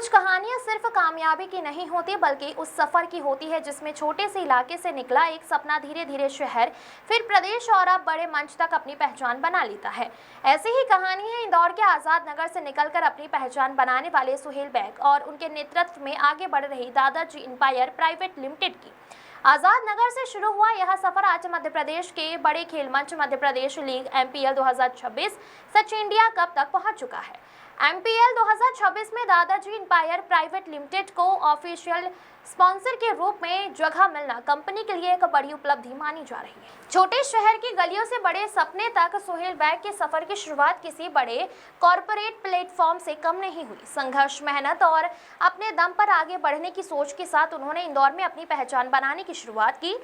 कुछ कहानियां सिर्फ कामयाबी की नहीं होती बल्कि उस सफर की होती है जिसमें छोटे से इलाके से निकला एक सपना धीरे धीरे शहर, फिर प्रदेश और अब बड़े मंच तक अपनी पहचान बना लेता है। ऐसी ही कहानी है इंदौर के आजाद नगर से निकलकर अपनी पहचान बनाने वाले सुहेल बैग और उनके नेतृत्व में आगे बढ़ रही दादाजी इंपायर प्राइवेट लिमिटेड की। आजाद नगर से शुरू हुआ यह सफर आज मध्य प्रदेश के बड़े खेल मंच मध्य प्रदेश लीग MPL 2026 सच इंडिया कप तक पहुंच चुका है। MPL 2026 में दादाजी इंपायर प्राइवेट लिमिटेड को ऑफिशियल स्पॉन्सर के रूप में जगह मिलना कंपनी के लिए एक बड़ी उपलब्धि मानी जा रही है। छोटे शहर की गलियों से बड़े सपने तक सुहेल बैग के सफर की शुरुआत किसी बड़े कॉरपोरेट प्लेटफॉर्म से कम नहीं हुई। संघर्ष, मेहनत और अपने दम पर आगे बढ़ने की सोच के साथ उन्होंने इंदौर में अपनी पहचान बनाने की शुरुआत की।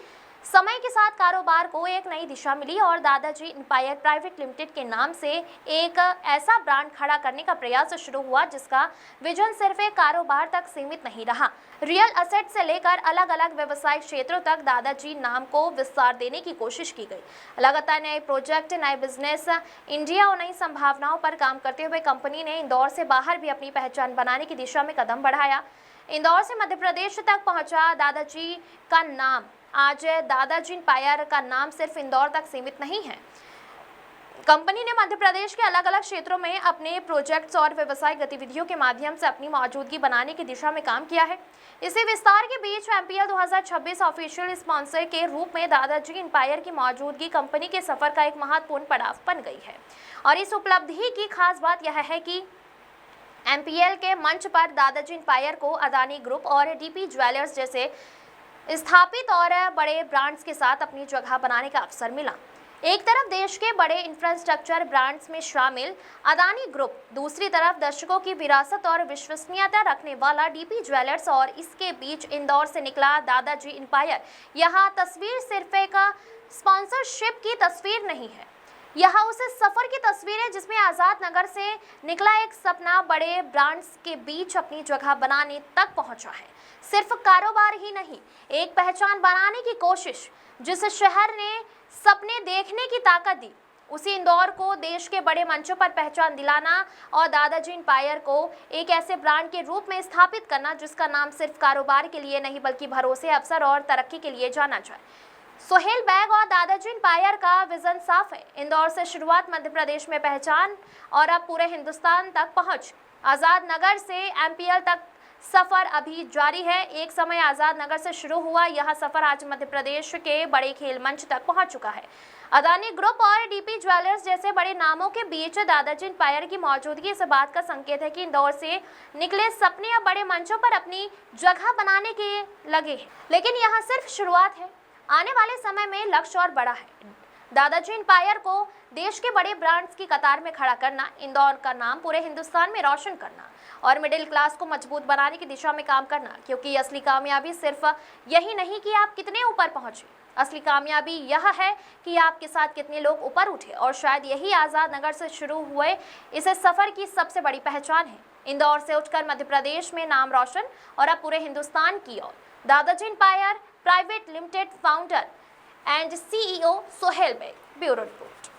समय के साथ कारोबार को एक नई दिशा मिली और दादाजी इंपायर प्राइवेट लिमिटेड के नाम से एक ऐसा ब्रांड खड़ा करने का प्रयास शुरू हुआ जिसका विजन सिर्फ एक कारोबार तक सीमित नहीं रहा। रियल एसेट से लेकर अलग अलग व्यवसायिक क्षेत्रों तक दादाजी नाम को विस्तार देने की कोशिश की गई। लगातार नए प्रोजेक्ट, नए बिजनेस इंडिया और नई संभावनाओं पर काम करते हुए कंपनी ने इंदौर से बाहर भी अपनी पहचान बनाने की दिशा में कदम बढ़ाया। इंदौर से मध्य प्रदेश तक पहुंचा दादाजी का नाम। आज दादाजी इंपायर का नाम सिर्फ इंदौर तक सीमित नहीं है। कंपनी ने मध्य प्रदेश के अलग अलग क्षेत्रों में अपने प्रोजेक्ट्स और व्यवसायिक गतिविधियों के माध्यम से अपनी मौजूदगी बनाने की दिशा में काम किया है। इसी विस्तार के बीच MPL 2026 ऑफिशियल स्पॉन्सर के रूप में दादाजी इंपायर की मौजूदगी कंपनी के सफर का एक महत्वपूर्ण पड़ाव बन गई है। और इस उपलब्धि की खास बात यह है कि MPL के मंच पर दादाजी इंपायर को अदानी ग्रुप और DP ज्वेलर्स जैसे स्थापित और बड़े ब्रांड्स के साथ अपनी जगह बनाने का अवसर मिला। एक तरफ देश के बड़े इंफ्रास्ट्रक्चर ब्रांड्स में शामिल अदानी ग्रुप, दूसरी तरफ दर्शकों की विरासत और विश्वसनीयता रखने वाला DP ज्वेलर्स और इसके बीच इंदौर से निकला दादाजी इंपायर। यह तस्वीर सिर्फ एक स्पॉन्सरशिप की तस्वीर नहीं है, यह उस सफर की तस्वीर है जिसमें आजाद नगर से निकला एक सपना बड़े ब्रांड्स के बीच अपनी जगह बनाने तक पहुंचा है। सिर्फ कारोबार ही नहीं, एक पहचान बनाने की कोशिश। जिस शहर ने सपने देखने की ताकत दी, उसी इंदौर को देश के बड़े मंचों पर पहचान दिलाना और दादाजी इंपायर को एक ऐसे ब्रांड के रूप में स्थापित करना जिसका नाम सिर्फ कारोबार के लिए नहीं बल्कि भरोसे, अवसर और तरक्की के लिए जाना जाए। सुहेल बैग और दादाजी इंपायर का विजन साफ है। इंदौर से शुरुआत, मध्य प्रदेश में पहचान और अब पूरे हिंदुस्तान तक पहुंच। आजाद नगर से MPL तक सफर अभी जारी है। एक समय आजाद नगर से शुरू हुआ यह सफर आज मध्य प्रदेश के बड़े खेल मंच तक पहुंच चुका है। अदानी ग्रुप और DP ज्वेलर्स जैसे बड़े नामों के बीच दादाजी इंपायर की मौजूदगी इस बात का संकेत है कि इंदौर से निकले सपने अब बड़े मंचों पर अपनी जगह बनाने के लगे हैं। लेकिन यह सिर्फ शुरुआत है, आने वाले समय में लक्ष्य और बड़ा है। दादाजी इंपायर को देश के बड़े ब्रांड्स की कतार में खड़ा करना, इंदौर का नाम पूरे हिंदुस्तान में रोशन करना और मिडिल क्लास को मजबूत बनाने की दिशा में काम करना। क्योंकि असली कामयाबी सिर्फ यही नहीं कि आप कितने ऊपर पहुंचे, असली कामयाबी यह है कि आपके साथ कितने लोग ऊपर उठे। और शायद यही आजाद नगर से शुरू हुए इस सफर की सबसे बड़ी पहचान है। इंदौर से उठकर मध्य प्रदेश में नाम रोशन और अब पूरे हिंदुस्तान की ओर। Dadaji empire private limited founder and CEO Suhel Baig. Bureau report.